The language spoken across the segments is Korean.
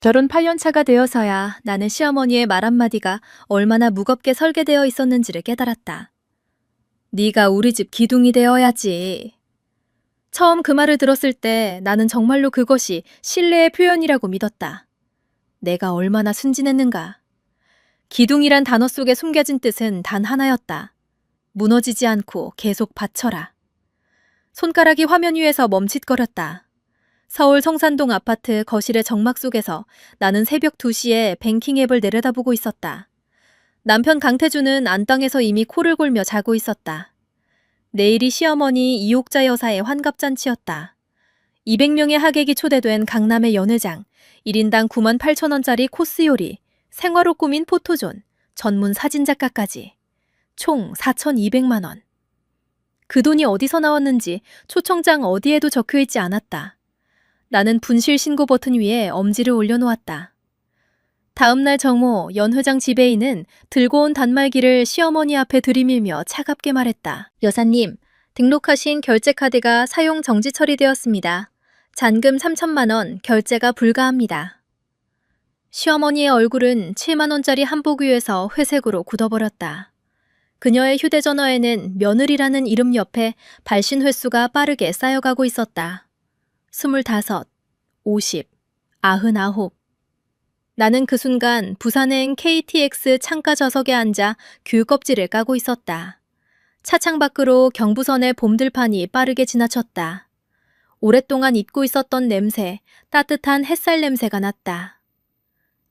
결혼 8년 차가 되어서야 나는 시어머니의 말 한마디가 얼마나 무겁게 설계되어 있었는지를 깨달았다. 네가 우리 집 기둥이 되어야지. 처음 그 말을 들었을 때 나는 정말로 그것이 신뢰의 표현이라고 믿었다. 내가 얼마나 순진했는가. 기둥이란 단어 속에 숨겨진 뜻은 단 하나였다. 무너지지 않고 계속 받쳐라. 손가락이 화면 위에서 멈칫거렸다. 서울 성산동 아파트 거실의 정막 속에서 나는 새벽 2시에 뱅킹 앱을 내려다보고 있었다. 남편 강태주는 안방에서 이미 코를 골며 자고 있었다. 내일이 시어머니 이옥자 여사의 환갑잔치였다. 200명의 하객이 초대된 강남의 연회장, 1인당 98,000원짜리 코스 요리, 생화로 꾸민 포토존, 전문 사진작가까지. 총 4,200만 원. 그 돈이 어디서 나왔는지 초청장 어디에도 적혀있지 않았다. 나는 분실 신고 버튼 위에 엄지를 올려놓았다. 다음날 정오 연 회장 지배인은 들고 온 단말기를 시어머니 앞에 들이밀며 차갑게 말했다. 여사님, 등록하신 결제카드가 사용 정지 처리되었습니다. 잔금 3천만 원, 결제가 불가합니다. 시어머니의 얼굴은 7만 원짜리 한복 위에서 회색으로 굳어버렸다. 그녀의 휴대전화에는 며느리라는 이름 옆에 발신 횟수가 빠르게 쌓여가고 있었다. 25, 50, 99. 나는 그 순간 부산행 KTX 창가 좌석에 앉아 귤 껍질을 까고 있었다. 차창 밖으로 경부선의 봄들판이 빠르게 지나쳤다. 오랫동안 잊고 있었던 냄새, 따뜻한 햇살 냄새가 났다.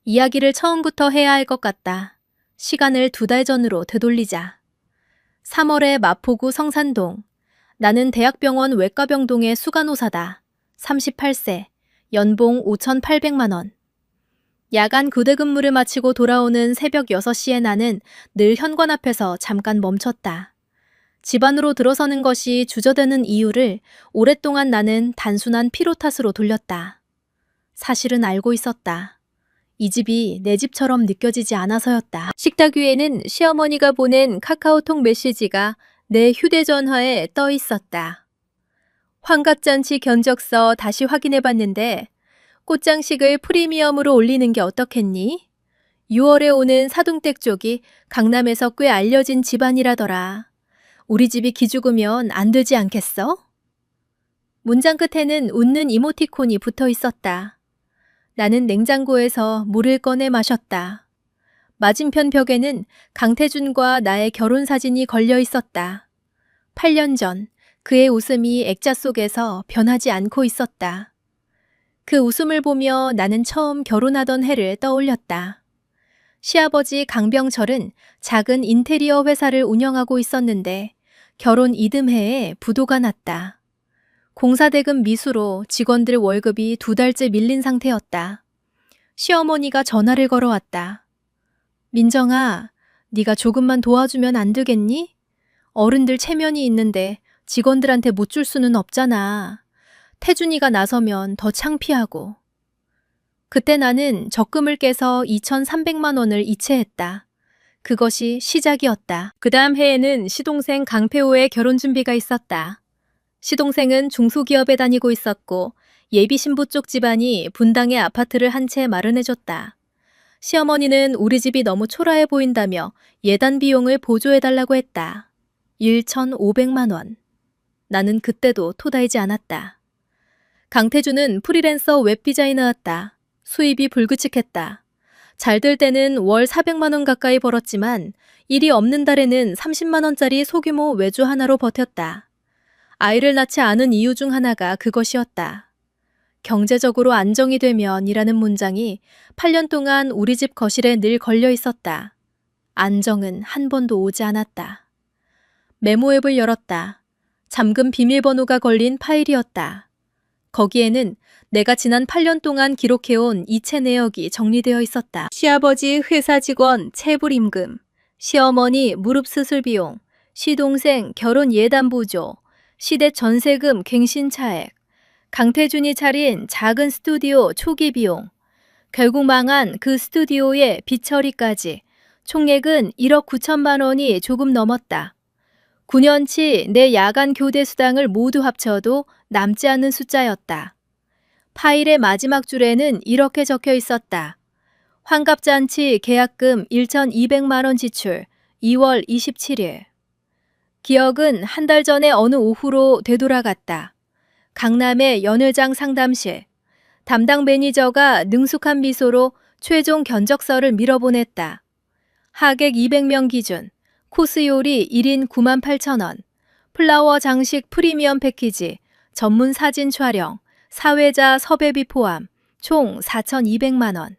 이야기를 처음부터 해야 할 것 같다. 시간을 2달 전으로 되돌리자. 3월에 마포구 성산동. 나는 대학병원 외과병동의 수간호사다. 38세, 연봉 5,800만 원. 야간 교대 근무를 마치고 돌아오는 새벽 6시에 나는 늘 현관 앞에서 잠깐 멈췄다. 집 안으로 들어서는 것이 주저되는 이유를 오랫동안 나는 단순한 피로 탓으로 돌렸다. 사실은 알고 있었다. 이 집이 내 집처럼 느껴지지 않아서였다. 식탁 위에는 시어머니가 보낸 카카오톡 메시지가 내 휴대전화에 떠 있었다. 환갑잔치 견적서 다시 확인해봤는데 꽃장식을 프리미엄으로 올리는 게 어떻겠니? 6월에 오는 사둥댁 쪽이 강남에서 꽤 알려진 집안이라더라. 우리 집이 기죽으면 안 되지 않겠어? 문장 끝에는 웃는 이모티콘이 붙어 있었다. 나는 냉장고에서 물을 꺼내 마셨다. 맞은편 벽에는 강태준과 나의 결혼 사진이 걸려 있었다. 8년 전 그의 웃음이 액자 속에서 변하지 않고 있었다. 그 웃음을 보며 나는 처음 결혼하던 해를 떠올렸다. 시아버지 강병철은 작은 인테리어 회사를 운영하고 있었는데 결혼 이듬해에 부도가 났다. 공사대금 미수로 직원들 월급이 2달째 밀린 상태였다. 시어머니가 전화를 걸어왔다. 민정아, 네가 조금만 도와주면 안 되겠니? 어른들 체면이 있는데 직원들한테 못 줄 수는 없잖아. 태준이가 나서면 더 창피하고. 그때 나는 적금을 깨서 2,300만 원을 이체했다. 그것이 시작이었다. 그 다음 해에는 시동생 강태호의 결혼 준비가 있었다. 시동생은 중소기업에 다니고 있었고 예비 신부 쪽 집안이 분당에 아파트를 한 채 마련해줬다. 시어머니는 우리 집이 너무 초라해 보인다며 예단 비용을 보조해달라고 했다. 1,500만 원. 나는 그때도 토달지 않았다. 강태주는 프리랜서 웹디자이너였다. 수입이 불규칙했다. 잘 될 때는 월 400만 원 가까이 벌었지만 일이 없는 달에는 30만 원짜리 소규모 외주 하나로 버텼다. 아이를 낳지 않은 이유 중 하나가 그것이었다. 경제적으로 안정이 되면 이라는 문장이 8년 동안 우리 집 거실에 늘 걸려 있었다. 안정은 한 번도 오지 않았다. 메모 앱을 열었다. 잠금 비밀번호가 걸린 파일이었다. 거기에는 내가 지난 8년 동안 기록해온 이체 내역이 정리되어 있었다. 시아버지 회사 직원 체불 임금, 시어머니 무릎 수술 비용, 시동생 결혼 예단 보조, 시댁 전세금 갱신 차액, 강태준이 차린 작은 스튜디오 초기 비용, 결국 망한 그 스튜디오의 빚처리까지 총액은 1억 9천만 원이 조금 넘었다. 9년치 내 야간 교대 수당을 모두 합쳐도 남지 않는 숫자였다. 파일의 마지막 줄에는 이렇게 적혀 있었다. 환갑잔치 계약금 1,200만 원 지출 2월 27일. 기억은 한 달 전에 어느 오후로 되돌아갔다. 강남의 연회장 상담실. 담당 매니저가 능숙한 미소로 최종 견적서를 밀어보냈다. 하객 200명 기준, 코스 요리 1인 98,000원, 플라워 장식 프리미엄 패키지, 전문 사진 촬영, 사회자 섭외비 포함, 총 4,200만 원.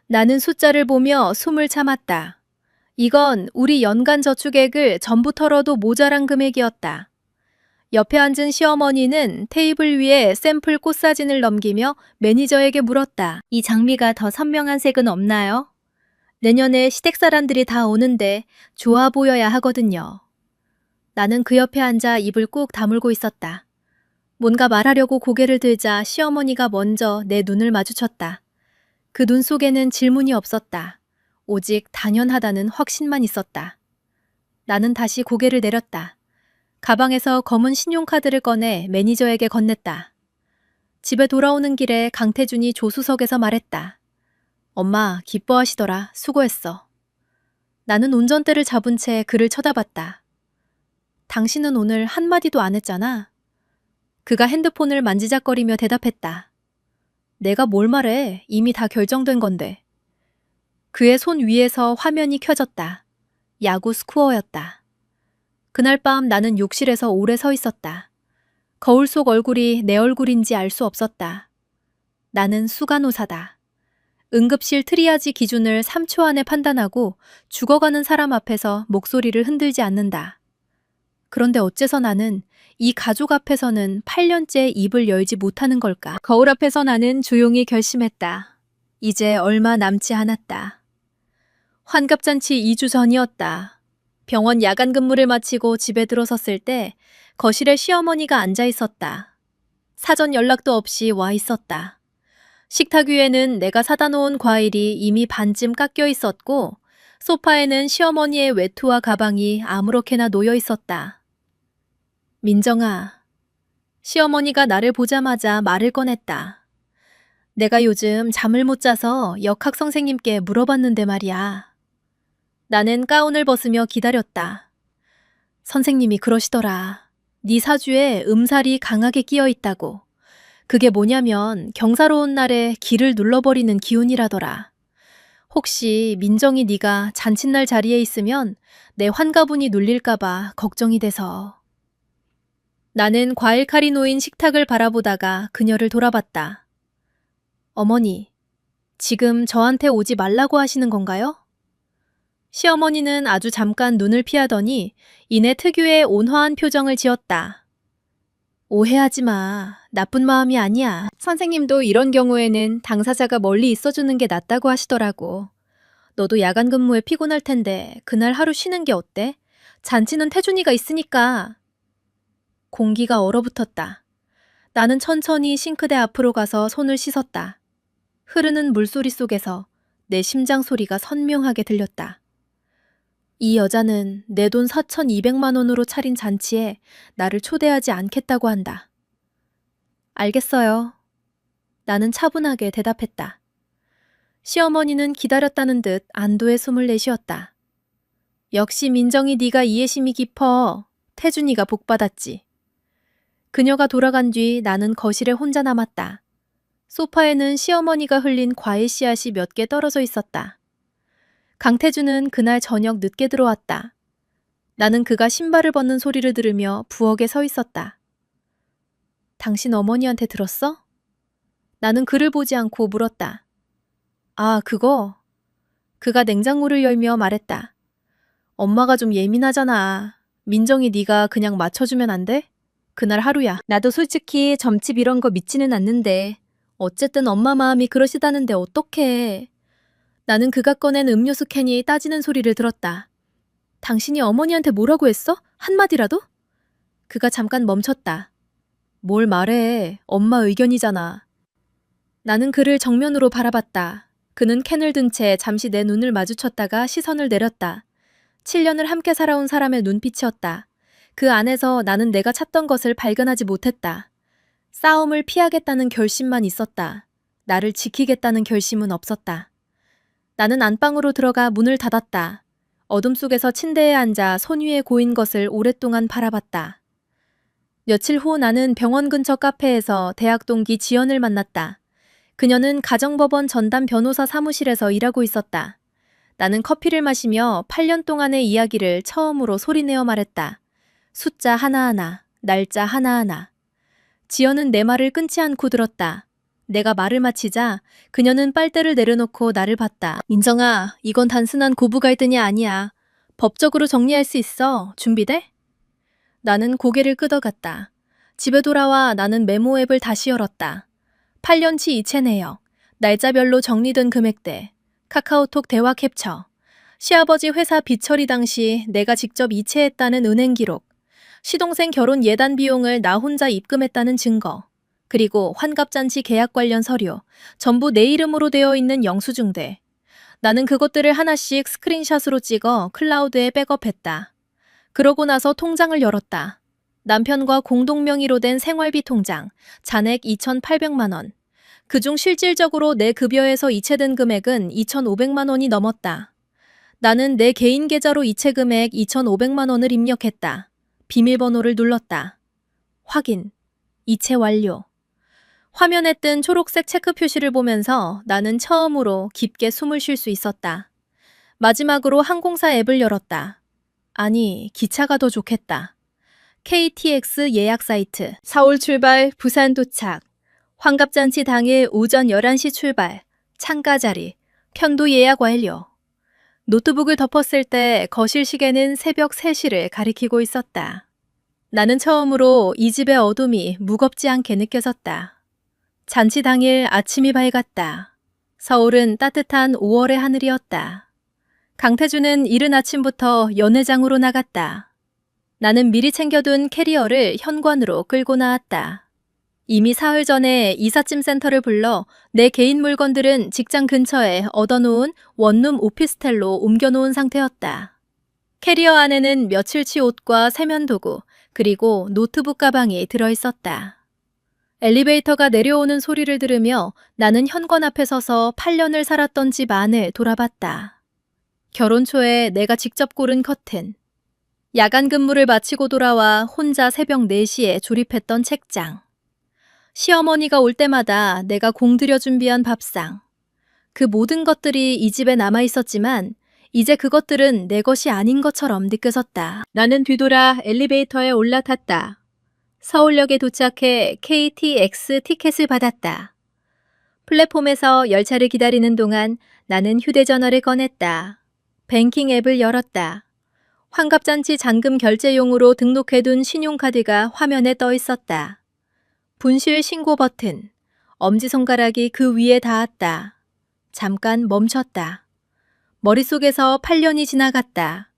나는 숫자를 보며 숨을 참았다. 이건 우리 연간 저축액을 전부 털어도 모자란 금액이었다. 옆에 앉은 시어머니는 테이블 위에 샘플 꽃사진을 넘기며 매니저에게 물었다. 이 장미가 더 선명한 색은 없나요? 내년에 시댁 사람들이 다 오는데 좋아 보여야 하거든요. 나는 그 옆에 앉아 입을 꾹 다물고 있었다. 뭔가 말하려고 고개를 들자 시어머니가 먼저 내 눈을 마주쳤다. 그 눈 속에는 질문이 없었다. 오직 당연하다는 확신만 있었다. 나는 다시 고개를 내렸다. 가방에서 검은 신용카드를 꺼내 매니저에게 건넸다. 집에 돌아오는 길에 강태준이 조수석에서 말했다. 엄마, 기뻐하시더라. 수고했어. 나는 운전대를 잡은 채 그를 쳐다봤다. 당신은 오늘 한마디도 안 했잖아. 그가 핸드폰을 만지작거리며 대답했다. 내가 뭘 말해. 이미 다 결정된 건데. 그의 손 위에서 화면이 켜졌다. 야구 스코어였다. 그날 밤 나는 욕실에서 오래 서 있었다. 거울 속 얼굴이 내 얼굴인지 알 수 없었다. 나는 수간호사다. 응급실 트리아지 기준을 3초 안에 판단하고 죽어가는 사람 앞에서 목소리를 흔들지 않는다. 그런데 어째서 나는 이 가족 앞에서는 8년째 입을 열지 못하는 걸까? 거울 앞에서 나는 조용히 결심했다. 이제 얼마 남지 않았다. 환갑잔치 2주 전이었다. 병원 야간 근무를 마치고 집에 들어섰을 때 거실에 시어머니가 앉아 있었다. 사전 연락도 없이 와 있었다. 식탁 위에는 내가 사다 놓은 과일이 이미 반쯤 깎여 있었고 소파에는 시어머니의 외투와 가방이 아무렇게나 놓여 있었다. 민정아. 시어머니가 나를 보자마자 말을 꺼냈다. 내가 요즘 잠을 못 자서 역학 선생님께 물어봤는데 말이야. 나는 가운을 벗으며 기다렸다. 선생님이 그러시더라. 네 사주에 음살이 강하게 끼어 있다고. 그게 뭐냐면 경사로운 날에 기를 눌러버리는 기운이라더라. 혹시 민정이 네가 잔칫날 자리에 있으면 내 환가분이 눌릴까봐 걱정이 돼서. 나는 과일칼이 놓인 식탁을 바라보다가 그녀를 돌아봤다. 어머니, 지금 저한테 오지 말라고 하시는 건가요? 시어머니는 아주 잠깐 눈을 피하더니 이내 특유의 온화한 표정을 지었다. 오해하지 마. 나쁜 마음이 아니야. 선생님도 이런 경우에는 당사자가 멀리 있어주는 게 낫다고 하시더라고. 너도 야간 근무에 피곤할 텐데 그날 하루 쉬는 게 어때? 잔치는 태준이가 있으니까. 공기가 얼어붙었다. 나는 천천히 싱크대 앞으로 가서 손을 씻었다. 흐르는 물소리 속에서 내 심장 소리가 선명하게 들렸다. 이 여자는 내 돈 4,200만 원으로 차린 잔치에 나를 초대하지 않겠다고 한다. 알겠어요. 나는 차분하게 대답했다. 시어머니는 기다렸다는 듯 안도의 숨을 내쉬었다. 역시 민정이 네가 이해심이 깊어. 태준이가 복받았지. 그녀가 돌아간 뒤 나는 거실에 혼자 남았다. 소파에는 시어머니가 흘린 과일 씨앗이 몇 개 떨어져 있었다. 강태준은 그날 저녁 늦게 들어왔다. 나는 그가 신발을 벗는 소리를 들으며 부엌에 서 있었다. 당신 어머니한테 들었어? 나는 그를 보지 않고 물었다. 아, 그거? 그가 냉장고를 열며 말했다. 엄마가 좀 예민하잖아. 민정이 네가 그냥 맞춰주면 안 돼? 그날 하루야. 나도 솔직히 점집 이런 거 믿지는 않는데 어쨌든 엄마 마음이 그러시다는데 어떡해. 나는 그가 꺼낸 음료수 캔이 따지는 소리를 들었다. 당신이 어머니한테 뭐라고 했어? 한마디라도? 그가 잠깐 멈췄다. 뭘 말해. 엄마 의견이잖아. 나는 그를 정면으로 바라봤다. 그는 캔을 든 채 잠시 내 눈을 마주쳤다가 시선을 내렸다. 7년을 함께 살아온 사람의 눈빛이었다. 그 안에서 나는 내가 찾던 것을 발견하지 못했다. 싸움을 피하겠다는 결심만 있었다. 나를 지키겠다는 결심은 없었다. 나는 안방으로 들어가 문을 닫았다. 어둠 속에서 침대에 앉아 손 위에 고인 것을 오랫동안 바라봤다. 며칠 후 나는 병원 근처 카페에서 대학 동기 지연을 만났다. 그녀는 가정법원 전담 변호사 사무실에서 일하고 있었다. 나는 커피를 마시며 8년 동안의 이야기를 처음으로 소리내어 말했다. 숫자 하나하나, 날짜 하나하나. 지연은 내 말을 끊지 않고 들었다. 내가 말을 마치자 그녀는 빨대를 내려놓고 나를 봤다. 민정아, 이건 단순한 고부 갈등이 아니야. 법적으로 정리할 수 있어. 준비돼? 나는 고개를 끄덕였다. 집에 돌아와 나는 메모 앱을 다시 열었다. 8년치 이체 내역, 날짜별로 정리된 금액대, 카카오톡 대화 캡처, 시아버지 회사 빚처리 당시 내가 직접 이체했다는 은행 기록, 시동생 결혼 예단 비용을 나 혼자 입금했다는 증거, 그리고 환갑잔치 계약 관련 서류, 전부 내 이름으로 되어 있는 영수증들. 나는 그것들을 하나씩 스크린샷으로 찍어 클라우드에 백업했다. 그러고 나서 통장을 열었다. 남편과 공동 명의로 된 생활비 통장, 잔액 2,800만 원. 그중 실질적으로 내 급여에서 이체된 금액은 2,500만 원이 넘었다. 나는 내 개인 계좌로 이체 금액 2,500만 원을 입력했다. 비밀번호를 눌렀다. 확인. 이체 완료. 화면에 뜬 초록색 체크 표시를 보면서 나는 처음으로 깊게 숨을 쉴 수 있었다. 마지막으로 항공사 앱을 열었다. 아니, 기차가 더 좋겠다. KTX 예약 사이트. 서울 출발, 부산 도착. 환갑잔치 당일 오전 11시 출발. 창가 자리. 편도 예약 완료. 노트북을 덮었을 때 거실 시계는 새벽 3시를 가리키고 있었다. 나는 처음으로 이 집의 어둠이 무겁지 않게 느껴졌다. 잔치 당일 아침이 밝았다. 서울은 따뜻한 5월의 하늘이었다. 강태준은 이른 아침부터 연회장으로 나갔다. 나는 미리 챙겨둔 캐리어를 현관으로 끌고 나왔다. 이미 사흘 전에 이삿짐 센터를 불러 내 개인 물건들은 직장 근처에 얻어놓은 원룸 오피스텔로 옮겨놓은 상태였다. 캐리어 안에는 며칠치 옷과 세면도구, 그리고 노트북 가방이 들어있었다. 엘리베이터가 내려오는 소리를 들으며 나는 현관 앞에 서서 8년을 살았던 집 안을 돌아봤다. 결혼 초에 내가 직접 고른 커튼, 야간 근무를 마치고 돌아와 혼자 새벽 4시에 조립했던 책장, 시어머니가 올 때마다 내가 공들여 준비한 밥상. 그 모든 것들이 이 집에 남아 있었지만 이제 그것들은 내 것이 아닌 것처럼 느껴졌다. 나는 뒤돌아 엘리베이터에 올라탔다. 서울역에 도착해 KTX 티켓을 받았다. 플랫폼에서 열차를 기다리는 동안 나는 휴대전화를 꺼냈다. 뱅킹 앱을 열었다. 환갑잔치 잔금 결제용으로 등록해둔 신용카드가 화면에 떠 있었다. 분실 신고 버튼, 엄지손가락이 그 위에 닿았다. 잠깐 멈췄다. 머릿속에서 8년이 지나갔다.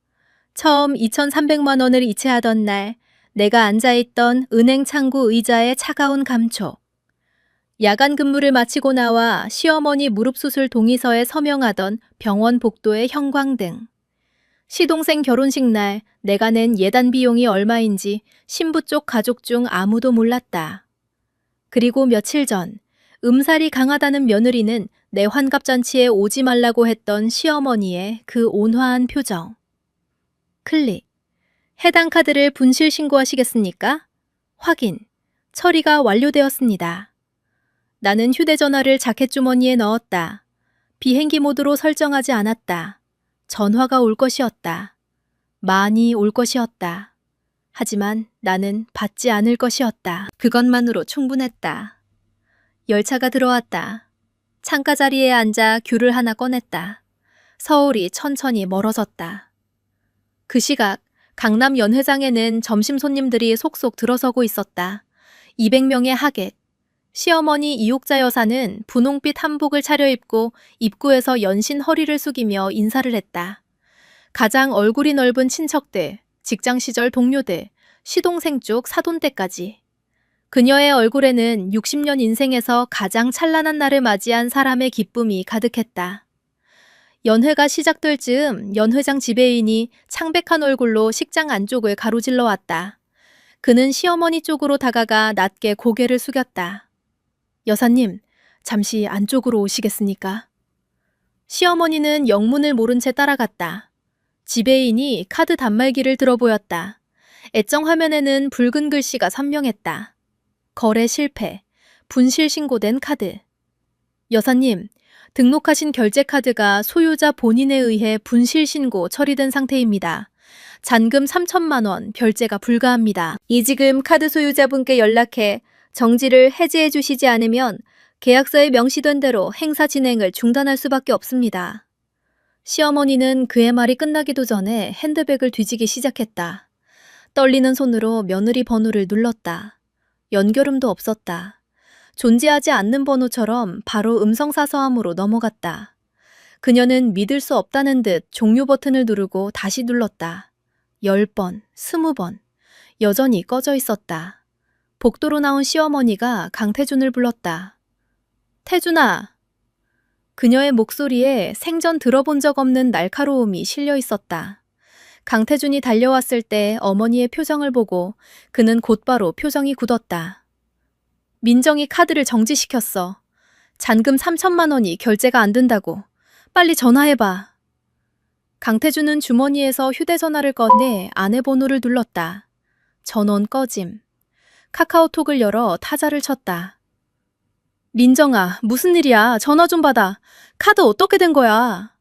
처음 2,300만 원을 이체하던 날 내가 앉아있던 은행 창구 의자의 차가운 감촉. 야간 근무를 마치고 나와 시어머니 무릎 수술 동의서에 서명하던 병원 복도의 형광등. 시동생 결혼식 날 내가 낸 예단 비용이 얼마인지 신부 쪽 가족 중 아무도 몰랐다. 그리고 며칠 전 음살이 강하다는 며느리는 내 환갑잔치에 오지 말라고 했던 시어머니의 그 온화한 표정. 클릭. 해당 카드를 분실 신고하시겠습니까? 확인. 처리가 완료되었습니다. 나는 휴대전화를 자켓 주머니에 넣었다. 비행기 모드로 설정하지 않았다. 전화가 올 것이었다. 많이 올 것이었다. 하지만 나는 받지 않을 것이었다. 그것만으로 충분했다. 열차가 들어왔다. 창가 자리에 앉아 귤을 하나 꺼냈다. 서울이 천천히 멀어졌다. 그 시각 강남 연회장에는 점심 손님들이 속속 들어서고 있었다. 200명의 하객. 시어머니 이옥자 여사는 분홍빛 한복을 차려입고 입구에서 연신 허리를 숙이며 인사를 했다. 가장 얼굴이 넓은 친척들, 직장 시절 동료들, 시동생 쪽 사돈댁까지. 그녀의 얼굴에는 60년 인생에서 가장 찬란한 날을 맞이한 사람의 기쁨이 가득했다. 연회가 시작될 즈음 연회장 지배인이 창백한 얼굴로 식장 안쪽을 가로질러 왔다. 그는 시어머니 쪽으로 다가가 낮게 고개를 숙였다. 여사님, 잠시 안쪽으로 오시겠습니까? 시어머니는 영문을 모른 채 따라갔다. 지배인이 카드 단말기를 들어 보였다. 애정 화면에는 붉은 글씨가 선명했다. 거래 실패, 분실 신고된 카드. 여사님, 등록하신 결제 카드가 소유자 본인에 의해 분실 신고 처리된 상태입니다. 잔금 3천만 원, 결제가 불가합니다. 이지금 카드 소유자분께 연락해 정지를 해지해 주시지 않으면 계약서에 명시된 대로 행사 진행을 중단할 수밖에 없습니다. 시어머니는 그의 말이 끝나기도 전에 핸드백을 뒤지기 시작했다. 떨리는 손으로 며느리 번호를 눌렀다. 연결음도 없었다. 존재하지 않는 번호처럼 바로 음성사서함으로 넘어갔다. 그녀는 믿을 수 없다는 듯 종료 버튼을 누르고 다시 눌렀다. 10번, 20번. 여전히 꺼져 있었다. 복도로 나온 시어머니가 강태준을 불렀다. 태준아. 그녀의 목소리에 생전 들어본 적 없는 날카로움이 실려 있었다. 강태준이 달려왔을 때 어머니의 표정을 보고 그는 곧바로 표정이 굳었다. 민정이 카드를 정지시켰어. 잔금 3천만 원이 결제가 안 된다고. 빨리 전화해봐. 강태준은 주머니에서 휴대전화를 꺼내 아내 번호를 눌렀다. 전원 꺼짐. 카카오톡을 열어 타자를 쳤다. 민정아, 무슨 일이야? 전화 좀 받아. 카드 어떻게 된 거야?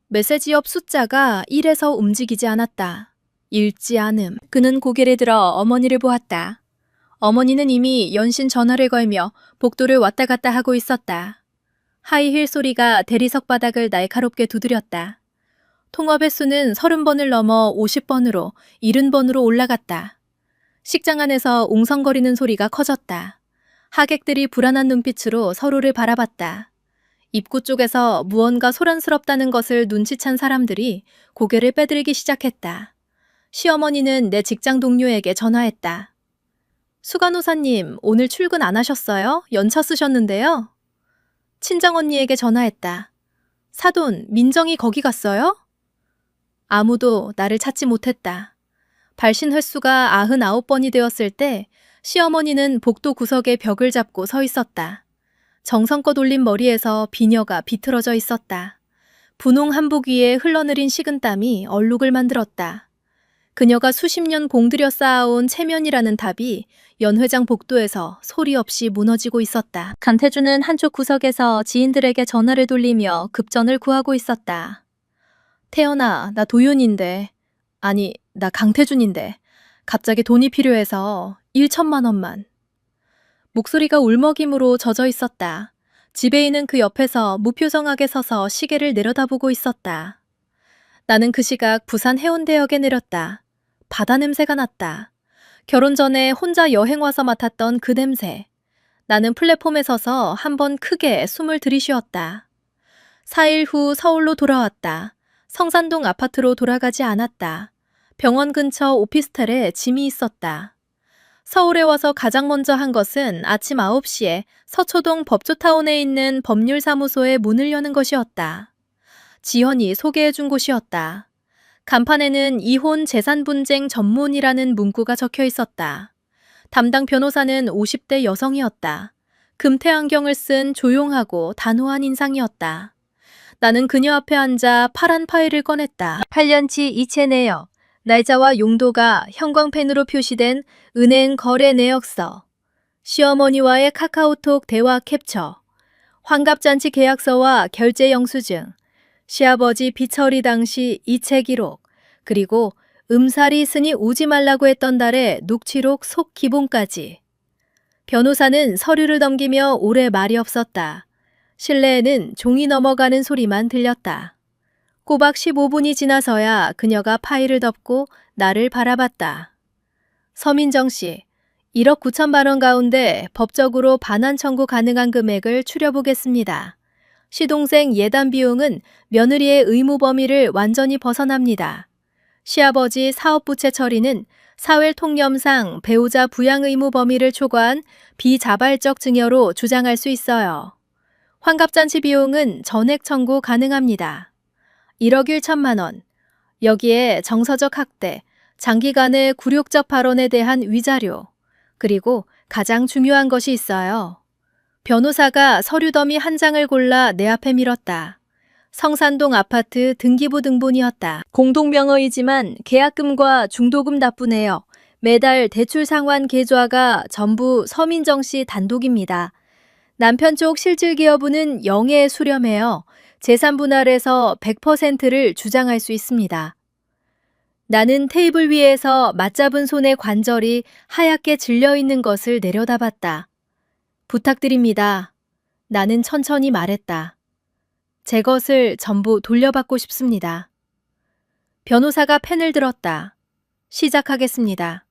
메시지 옆 숫자가 1에서 움직이지 않았다. 읽지 않음. 그는 고개를 들어 어머니를 보았다. 어머니는 이미 연신 전화를 걸며 복도를 왔다 갔다 하고 있었다. 하이힐 소리가 대리석 바닥을 날카롭게 두드렸다. 통화 횟수는 30번을 넘어 50번으로 70번으로 올라갔다. 식장 안에서 웅성거리는 소리가 커졌다. 하객들이 불안한 눈빛으로 서로를 바라봤다. 입구 쪽에서 무언가 소란스럽다는 것을 눈치챈 사람들이 고개를 빼들기 시작했다. 시어머니는 내 직장 동료에게 전화했다. 수간호사님, 오늘 출근 안 하셨어요? 연차 쓰셨는데요? 친정언니에게 전화했다. 사돈, 민정이 거기 갔어요? 아무도 나를 찾지 못했다. 발신 횟수가 99번이 되었을 때 시어머니는 복도 구석에 벽을 잡고 서 있었다. 정성껏 올린 머리에서 비녀가 비틀어져 있었다. 분홍 한복 위에 흘러내린 식은땀이 얼룩을 만들었다. 그녀가 수십 년 공들여 쌓아온 체면이라는 탑이 연회장 복도에서 소리 없이 무너지고 있었다. 강태준은 한쪽 구석에서 지인들에게 전화를 돌리며 급전을 구하고 있었다. 태연아, 나 도윤인데. 아니, 나 강태준인데. 갑자기 돈이 필요해서 1천만 원만. 목소리가 울먹임으로 젖어 있었다. 지배인은 그 옆에서 무표정하게 서서 시계를 내려다보고 있었다. 나는 그 시각 부산 해운대역에 내렸다. 바다 냄새가 났다. 결혼 전에 혼자 여행 와서 맡았던 그 냄새. 나는 플랫폼에 서서 한번 크게 숨을 들이쉬었다. 4일 후 서울로 돌아왔다. 성산동 아파트로 돌아가지 않았다. 병원 근처 오피스텔에 짐이 있었다. 서울에 와서 가장 먼저 한 것은 아침 9시에 서초동 법조타운에 있는 법률사무소의 문을 여는 것이었다. 지연이 소개해준 곳이었다. 간판에는 이혼 재산 분쟁 전문이라는 문구가 적혀 있었다. 담당 변호사는 50대 여성이었다. 금태 안경을 쓴 조용하고 단호한 인상이었다. 나는 그녀 앞에 앉아 파란 파일을 꺼냈다. 8년치 이체 내역, 날짜와 용도가 형광펜으로 표시된 은행 거래 내역서, 시어머니와의 카카오톡 대화 캡처, 환갑잔치 계약서와 결제 영수증, 시아버지 비처리 당시 이체 기록, 그리고 음살이 있으니 오지 말라고 했던 달의 녹취록 속 기본까지. 변호사는 서류를 넘기며 오래 말이 없었다. 실내에는 종이 넘어가는 소리만 들렸다. 꼬박 15분이 지나서야 그녀가 파일을 덮고 나를 바라봤다. 서민정 씨, 1억 9천만 원 가운데 법적으로 반환 청구 가능한 금액을 추려보겠습니다. 시동생 예단 비용은 며느리의 의무 범위를 완전히 벗어납니다. 시아버지 사업부채 처리는 사회통념상 배우자 부양 의무 범위를 초과한 비자발적 증여로 주장할 수 있어요. 환갑잔치 비용은 전액 청구 가능합니다. 1억 1천만 원. 여기에 정서적 학대, 장기간의 굴욕적 발언에 대한 위자료, 그리고 가장 중요한 것이 있어요. 변호사가 서류 더미 한 장을 골라 내 앞에 밀었다. 성산동 아파트 등기부 등본이었다. 공동명의이지만 계약금과 중도금 납부내역, 매달 대출 상환 계좌가 전부 서민정 씨 단독입니다. 남편 쪽 실질 기여분은 0에 수렴해요. 재산 분할에서 100%를 주장할 수 있습니다. 나는 테이블 위에서 맞잡은 손의 관절이 하얗게 질려 있는 것을 내려다봤다. 부탁드립니다. 나는 천천히 말했다. 제 것을 전부 돌려받고 싶습니다. 변호사가 펜을 들었다. 시작하겠습니다.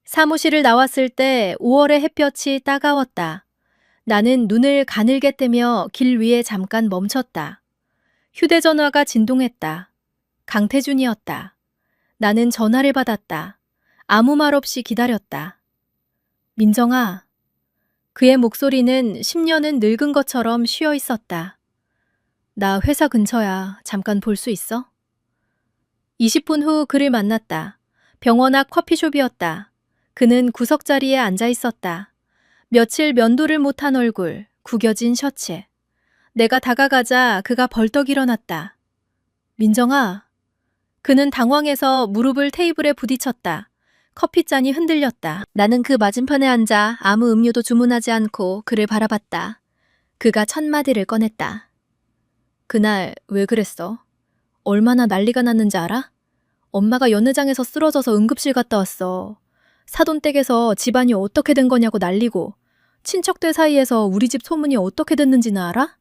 사무실을 나왔을 때 5월의 햇볕이 따가웠다. 나는 눈을 가늘게 뜨며 길 위에 잠깐 멈췄다. 휴대전화가 진동했다. 강태준이었다. 나는 전화를 받았다. 아무 말 없이 기다렸다. 민정아. 그의 목소리는 10년은 늙은 것처럼 쉬어 있었다. 나 회사 근처야. 잠깐 볼 수 있어? 20분 후 그를 만났다. 병원 앞 커피숍이었다. 그는 구석자리에 앉아 있었다. 며칠 면도를 못한 얼굴, 구겨진 셔츠. 내가 다가가자 그가 벌떡 일어났다. 민정아. 그는 당황해서 무릎을 테이블에 부딪혔다. 커피잔이 흔들렸다. 나는 그 맞은편에 앉아 아무 음료도 주문하지 않고 그를 바라봤다. 그가 첫 마디를 꺼냈다. 그날 왜 그랬어? 얼마나 난리가 났는지 알아? 엄마가 연회장에서 쓰러져서 응급실 갔다 왔어. 사돈댁에서 집안이 어떻게 된 거냐고 난리고, 친척들 사이에서 우리 집 소문이 어떻게 됐는지는 알아?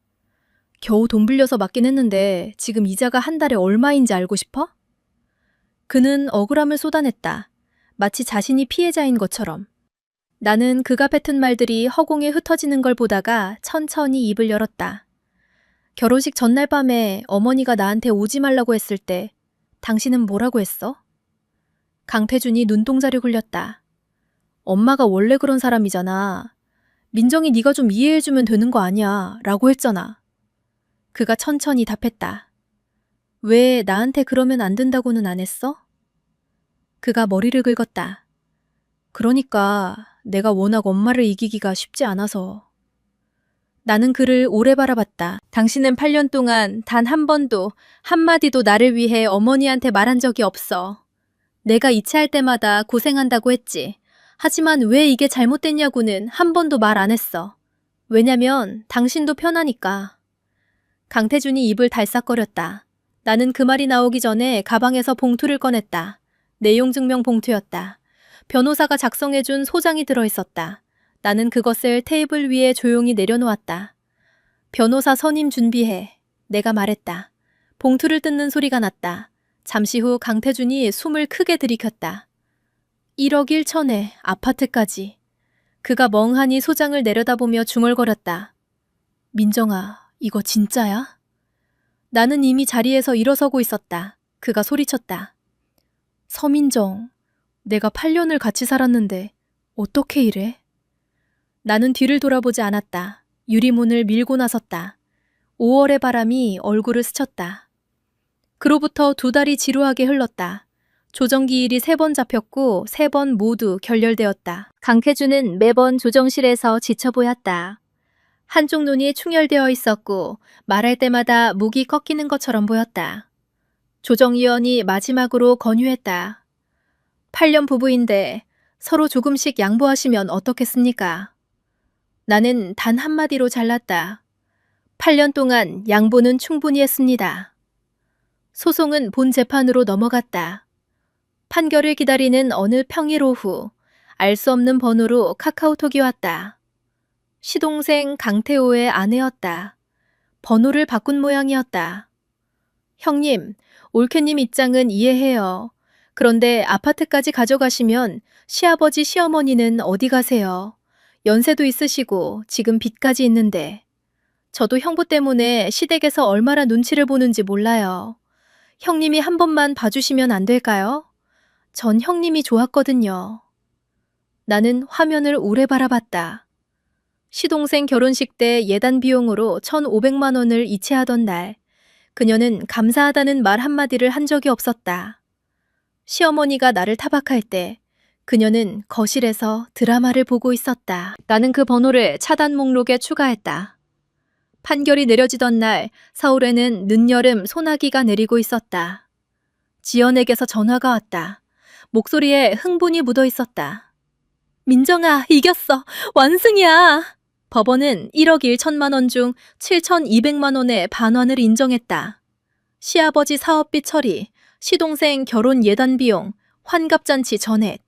겨우 돈 빌려서 맡긴 했는데 지금 이자가 한 달에 얼마인지 알고 싶어? 그는 억울함을 쏟아냈다. 마치 자신이 피해자인 것처럼. 나는 그가 뱉은 말들이 허공에 흩어지는 걸 보다가 천천히 입을 열었다. 결혼식 전날 밤에 어머니가 나한테 오지 말라고 했을 때 당신은 뭐라고 했어? 강태준이 눈동자를 굴렸다. 엄마가 원래 그런 사람이잖아. 민정이 네가 좀 이해해주면 되는 거 아니야 라고 했잖아. 그가 천천히 답했다. 왜 나한테 그러면 안 된다고는 안 했어? 그가 머리를 긁었다. 그러니까 내가 워낙 엄마를 이기기가 쉽지 않아서. 나는 그를 오래 바라봤다. 당신은 8년 동안 단 한 번도 한마디도 나를 위해 어머니한테 말한 적이 없어. 내가 이체할 때마다 고생한다고 했지. 하지만 왜 이게 잘못됐냐고는 한 번도 말 안 했어. 왜냐면 당신도 편하니까. 강태준이 입을 달싹거렸다. 나는 그 말이 나오기 전에 가방에서 봉투를 꺼냈다. 내용증명 봉투였다. 변호사가 작성해준 소장이 들어있었다. 나는 그것을 테이블 위에 조용히 내려놓았다. 변호사 선임 준비해. 내가 말했다. 봉투를 뜯는 소리가 났다. 잠시 후 강태준이 숨을 크게 들이켰다. 1억 1천에 아파트까지. 그가 멍하니 소장을 내려다보며 중얼거렸다. 민정아, 이거 진짜야? 나는 이미 자리에서 일어서고 있었다. 그가 소리쳤다. 서민정, 내가 8년을 같이 살았는데 어떻게 이래? 나는 뒤를 돌아보지 않았다. 유리문을 밀고 나섰다. 5월의 바람이 얼굴을 스쳤다. 그로부터 2달이 지루하게 흘렀다. 조정기일이 3번 잡혔고 3번 모두 결렬되었다. 강태준은 매번 조정실에서 지쳐 보였다. 한쪽 눈이 충혈되어 있었고 말할 때마다 목이 꺾이는 것처럼 보였다. 조정위원이 마지막으로 권유했다. 8년 부부인데 서로 조금씩 양보하시면 어떻겠습니까? 나는 단 한마디로 잘랐다. 8년 동안 양보는 충분히 했습니다. 소송은 본 재판으로 넘어갔다. 판결을 기다리는 어느 평일 오후, 알 수 없는 번호로 카카오톡이 왔다. 시동생 강태호의 아내였다. 번호를 바꾼 모양이었다. 형님, 올케님 입장은 이해해요. 그런데 아파트까지 가져가시면 시아버지 시어머니는 어디 가세요? 연세도 있으시고 지금 빚까지 있는데. 저도 형부 때문에 시댁에서 얼마나 눈치를 보는지 몰라요. 형님이 한 번만 봐주시면 안 될까요? 전 형님이 좋았거든요. 나는 화면을 오래 바라봤다. 시동생 결혼식 때 예단 비용으로 1,500만 원을 이체하던 날, 그녀는 감사하다는 말 한마디를 한 적이 없었다. 시어머니가 나를 타박할 때 그녀는 거실에서 드라마를 보고 있었다. 나는 그 번호를 차단 목록에 추가했다. 판결이 내려지던 날 서울에는 늦여름 소나기가 내리고 있었다. 지연에게서 전화가 왔다. 목소리에 흥분이 묻어 있었다. 민정아, 이겼어. 완승이야. 법원은 1억 1천만 원 중 7,200만 원의 반환을 인정했다. 시아버지 사업비 처리, 시동생 결혼 예단 비용, 환갑잔치 전액.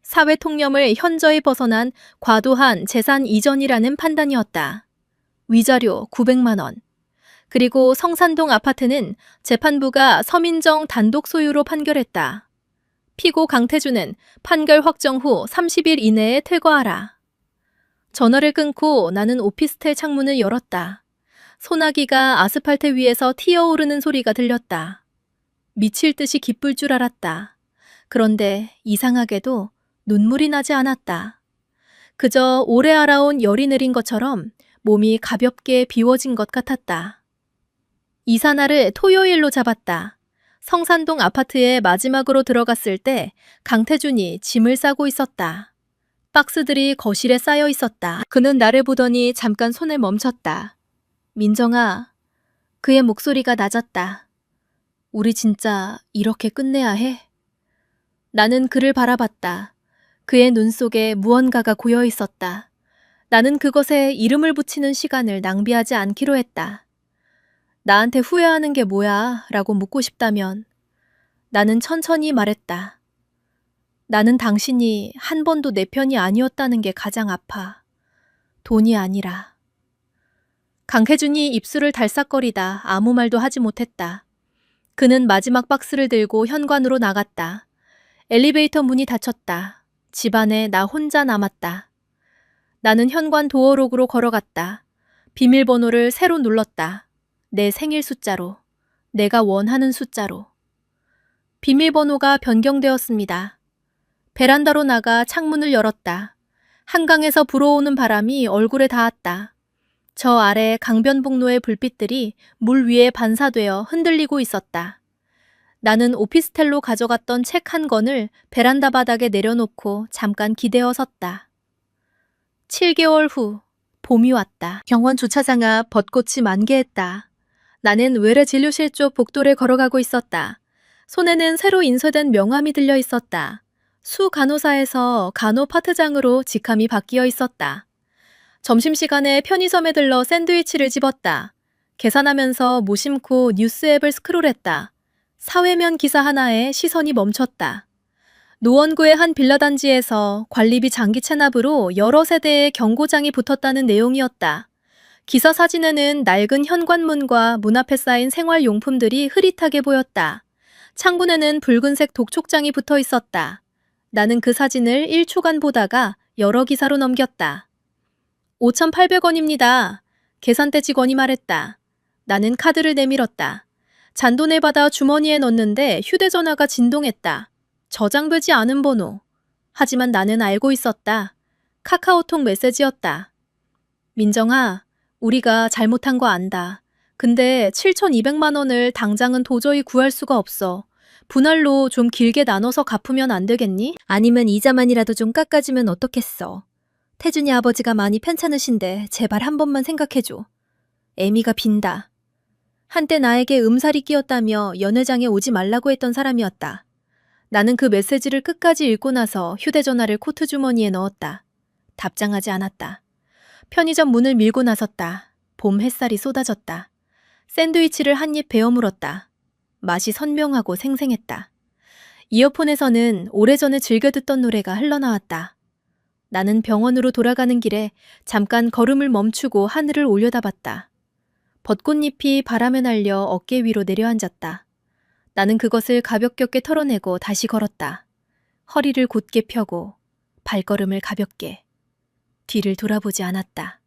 사회통념을 현저히 벗어난 과도한 재산 이전이라는 판단이었다. 위자료 900만 원. 그리고 성산동 아파트는 재판부가 서민정 단독 소유로 판결했다. 피고 강태주는 판결 확정 후 30일 이내에 퇴거하라. 전화를 끊고 나는 오피스텔 창문을 열었다. 소나기가 아스팔트 위에서 튀어오르는 소리가 들렸다. 미칠 듯이 기쁠 줄 알았다. 그런데 이상하게도 눈물이 나지 않았다. 그저 오래 알아온 열이 내린 것처럼 몸이 가볍게 비워진 것 같았다. 이사날을 토요일로 잡았다. 성산동 아파트에 마지막으로 들어갔을 때 강태준이 짐을 싸고 있었다. 박스들이 거실에 쌓여 있었다. 그는 나를 보더니 잠깐 손을 멈췄다. 민정아, 그의 목소리가 낮았다. 우리 진짜 이렇게 끝내야 해? 나는 그를 바라봤다. 그의 눈 속에 무언가가 고여 있었다. 나는 그것에 이름을 붙이는 시간을 낭비하지 않기로 했다. 나한테 후회하는 게 뭐야? 라고 묻고 싶다면 나는 천천히 말했다. 나는 당신이 한 번도 내 편이 아니었다는 게 가장 아파. 돈이 아니라. 강태준이 입술을 달싹거리다 아무 말도 하지 못했다. 그는 마지막 박스를 들고 현관으로 나갔다. 엘리베이터 문이 닫혔다. 집안에 나 혼자 남았다. 나는 현관 도어록으로 걸어갔다. 비밀번호를 새로 눌렀다. 내 생일 숫자로. 내가 원하는 숫자로. 비밀번호가 변경되었습니다. 베란다로 나가 창문을 열었다. 한강에서 불어오는 바람이 얼굴에 닿았다. 저 아래 강변북로의 불빛들이 물 위에 반사되어 흔들리고 있었다. 나는 오피스텔로 가져갔던 책 한 권을 베란다 바닥에 내려놓고 잠깐 기대어 섰다. 7개월 후 봄이 왔다. 병원 주차장 앞 벚꽃이 만개했다. 나는 외래 진료실 쪽 복도를 걸어가고 있었다. 손에는 새로 인쇄된 명함이 들려 있었다. 수 간호사에서 간호 파트장으로 직함이 바뀌어 있었다. 점심시간에 편의점에 들러 샌드위치를 집었다. 계산하면서 무심코 뉴스 앱을 스크롤했다. 사회면 기사 하나에 시선이 멈췄다. 노원구의 한 빌라 단지에서 관리비 장기 체납으로 여러 세대의 경고장이 붙었다는 내용이었다. 기사 사진에는 낡은 현관문과 문 앞에 쌓인 생활용품들이 흐릿하게 보였다. 창문에는 붉은색 독촉장이 붙어 있었다. 나는 그 사진을 1초간 보다가 여러 기사로 넘겼다. 5,800원입니다. 계산대 직원이 말했다. 나는 카드를 내밀었다. 잔돈을 받아 주머니에 넣는데 휴대전화가 진동했다. 저장되지 않은 번호. 하지만 나는 알고 있었다. 카카오톡 메시지였다. 민정아, 우리가 잘못한 거 안다. 근데 7,200만 원을 당장은 도저히 구할 수가 없어. 분할로 좀 길게 나눠서 갚으면 안 되겠니? 아니면 이자만이라도 좀 깎아주면 어떻겠어. 태준이 아버지가 많이 편찮으신데 제발 한 번만 생각해줘. 애미가 빈다. 한때 나에게 음살이 끼었다며 연회장에 오지 말라고 했던 사람이었다. 나는 그 메시지를 끝까지 읽고 나서 휴대전화를 코트 주머니에 넣었다. 답장하지 않았다. 편의점 문을 밀고 나섰다. 봄 햇살이 쏟아졌다. 샌드위치를 한 입 베어 물었다. 맛이 선명하고 생생했다. 이어폰에서는 오래전에 즐겨 듣던 노래가 흘러나왔다. 나는 병원으로 돌아가는 길에 잠깐 걸음을 멈추고 하늘을 올려다봤다. 벚꽃잎이 바람에 날려 어깨 위로 내려앉았다. 나는 그것을 가볍게 털어내고 다시 걸었다. 허리를 곧게 펴고 발걸음을 가볍게. 뒤를 돌아보지 않았다.